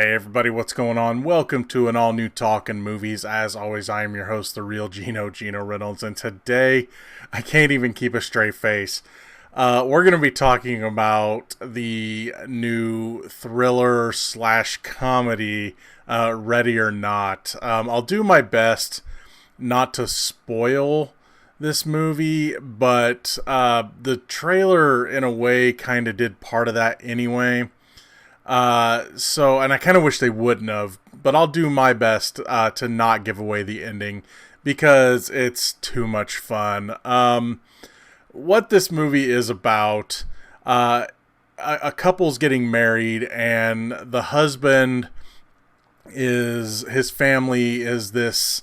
Hey everybody, what's going on? Welcome to an all-new Talkin Movies. As always, I am your host, the real Geno Reynolds, and today, I can't even keep a straight face. We're going to be talking about the new thriller slash comedy, Ready or Not. I'll do my best not to spoil this movie, but the trailer, in a way, kind of did part of that anyway. And I kind of wish they wouldn't have, but I'll do my best to not give away the ending because it's too much fun. What this movie is about, a couple's getting married, and the husband his family is this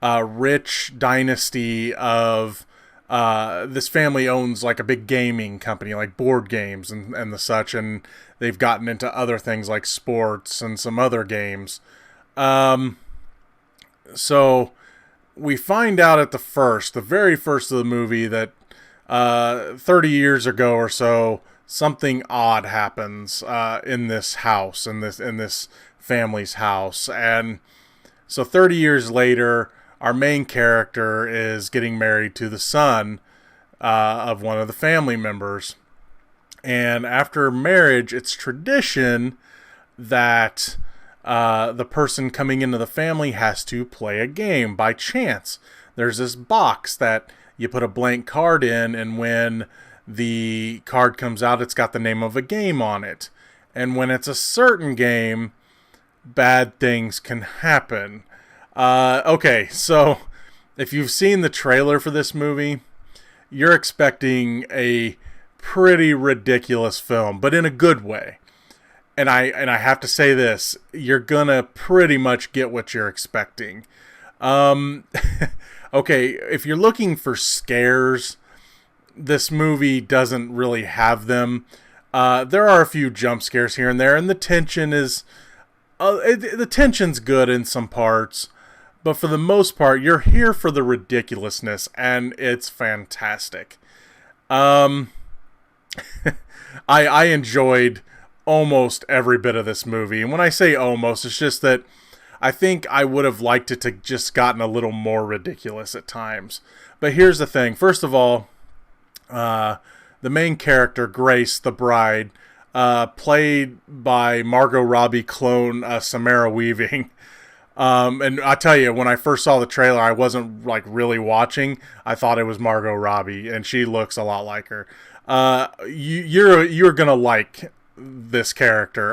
rich dynasty of this family owns like a big gaming company, like board games and the such, and they've gotten into other things like sports and some other games. So we find out at the very first of the movie that 30 years ago or so, something odd happens in this house, in this family's house. And so 30 years later, our main character is getting married to the son of one of the family members. And after marriage, it's tradition that the person coming into the family has to play a game by chance. There's this box that you put a blank card in, and when the card comes out, it's got the name of a game on it. And when it's a certain game, bad things can happen. Okay, so if you've seen the trailer for this movie, you're expecting a pretty ridiculous film, but in a good way. And I have to say this, you're gonna pretty much get what you're expecting. Okay, if you're looking for scares, this movie doesn't really have them. There are a few jump scares here and there, and the tension is the tension's good in some parts. But for the most part, you're here for the ridiculousness, and it's fantastic. I enjoyed almost every bit of this movie. And when I say almost, it's just that I think I would have liked it to just gotten a little more ridiculous at times. But here's the thing. First of all, the main character, Grace, the bride, played by Margot Robbie clone Samara Weaving. And I tell you, when I first saw the trailer, I wasn't like really watching. I thought it was Margot Robbie, and she looks a lot like her. You're gonna like this character,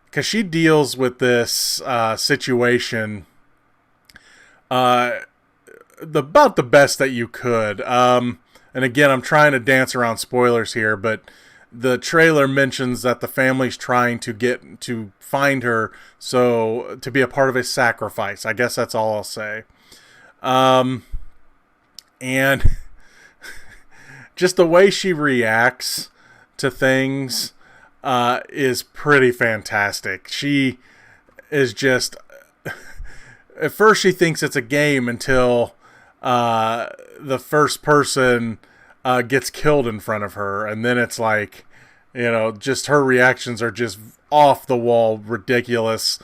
because she deals with this situation about the best that you could. And again, I'm trying to dance around spoilers here, but the trailer mentions that the family's trying to find her, so to be a part of a sacrifice. I guess that's all I'll say. And just the way she reacts to things is pretty fantastic. She is just... At first she thinks it's a game until the first person gets killed in front of her, and then it's like, just her reactions are just off the wall ridiculous.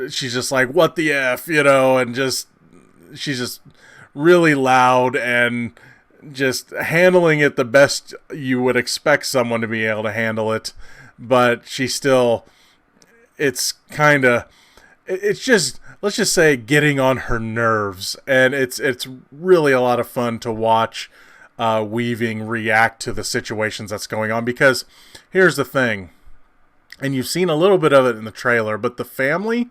She's just like, what the F, and she's just really loud and just handling it the best you would expect someone to be able to handle it. But she still, it's just, let's just say, getting on her nerves. And it's really a lot of fun to watch Weaving react to the situations that's going on. Because here's the thing, and you've seen a little bit of it in the trailer, but the family,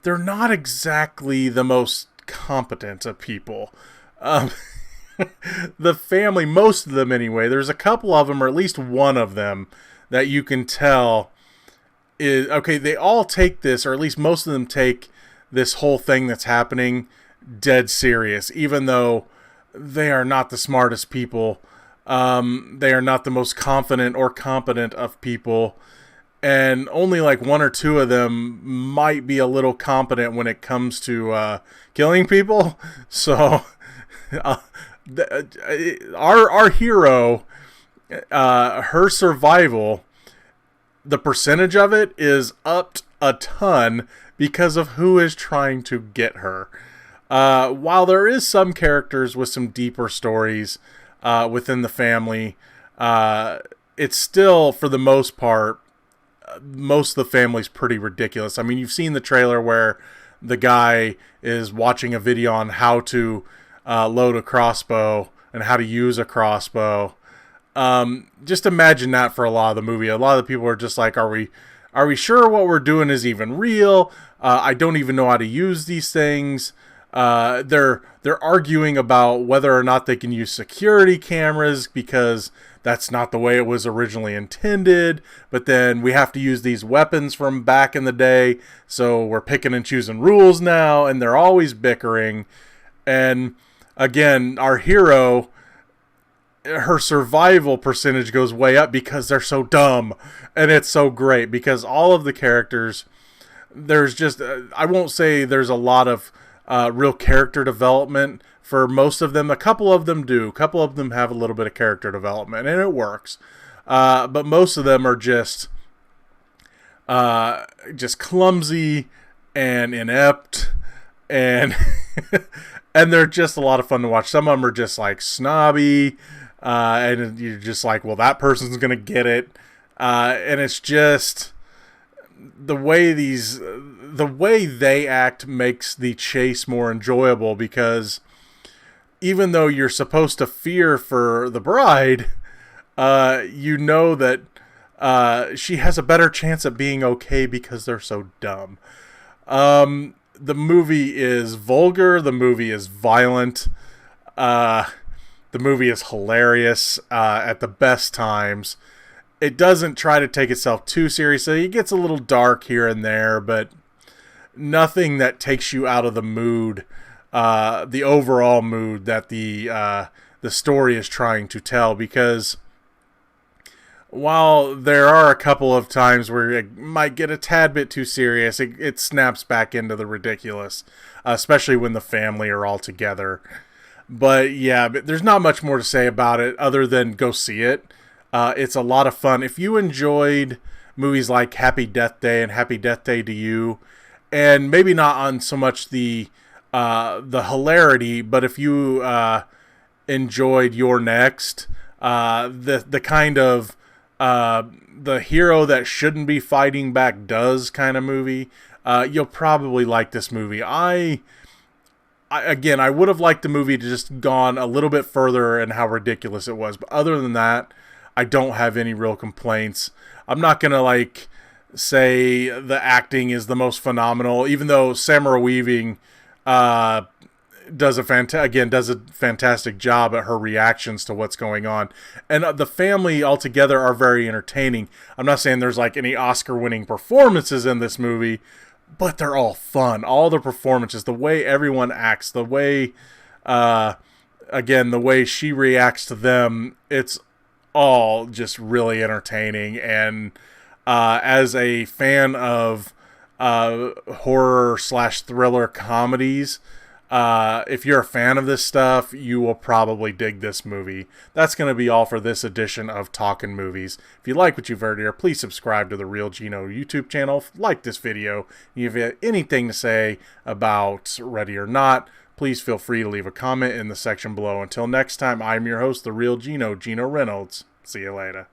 they're not exactly the most competent of people. The family, most of them anyway, there's a couple of them, or at least one of them, that you can tell is, okay, they all take this, or at least most of them take this whole thing that's happening dead serious, even though they are not the smartest people. They are not the most confident or competent of people. And only like one or two of them might be a little competent when it comes to killing people. So our hero, her survival, the percentage of it is upped a ton because of who is trying to get her. While there is some characters with some deeper stories within the family, it's still, for the most part, most of the family's pretty ridiculous. I mean, you've seen the trailer where the guy is watching a video on how to load a crossbow and how to use a crossbow. Just imagine that for a lot of the movie. A lot of the people are just like, are we sure what we're doing is even real? I don't even know how to use these things. They're arguing about whether or not they can use security cameras because that's not the way it was originally intended. But then we have to use these weapons from back in the day, so we're picking and choosing rules now, and they're always bickering. And again, our hero, her survival percentage goes way up because they're so dumb. And it's so great because all of the characters, there's just, I won't say there's a lot of real character development for most of them. A couple of them do. A couple of them have a little bit of character development, and it works. But most of them are just clumsy and inept, and and they're just a lot of fun to watch. Some of them are just like snobby, and you're just like, well, that person's gonna get it, and it's just the way they act makes the chase more enjoyable, because even though you're supposed to fear for the bride, you know that she has a better chance at being okay because they're so dumb. The movie is vulgar. The movie is violent. The movie is hilarious at the best times. It doesn't try to take itself too seriously. It gets a little dark here and there, but nothing that takes you out of the mood, the overall mood that the story is trying to tell. Because while there are a couple of times where it might get a tad bit too serious, it snaps back into the ridiculous, especially when the family are all together. But yeah, there's not much more to say about it other than go see it. It's a lot of fun. If you enjoyed movies like Happy Death Day and Happy Death Day to You, and maybe not on so much the hilarity, but if you enjoyed Your Next, the kind of the hero that shouldn't be fighting back does kind of movie, you'll probably like this movie. I would have liked the movie to just gone a little bit further in how ridiculous it was, but other than that, I don't have any real complaints. I'm not gonna say the acting is the most phenomenal, even though Samara Weaving does a fantastic job at her reactions to what's going on, and the family altogether are very entertaining. I'm not saying there's any Oscar-winning performances in this movie, but they're all fun. All the performances, the way everyone acts, the way the way she reacts to them, it's all just really entertaining. And as a fan of horror/thriller comedies, if you're a fan of this stuff, you will probably dig this movie. That's going to be all for this edition of Talkin Movies. If you like what you've heard here, please subscribe to the Real Geno YouTube channel. Like this video. If you have anything to say about Ready or Not, please feel free to leave a comment in the section below. Until next time, I'm your host, the Real Geno, Geno Reynolds. See you later.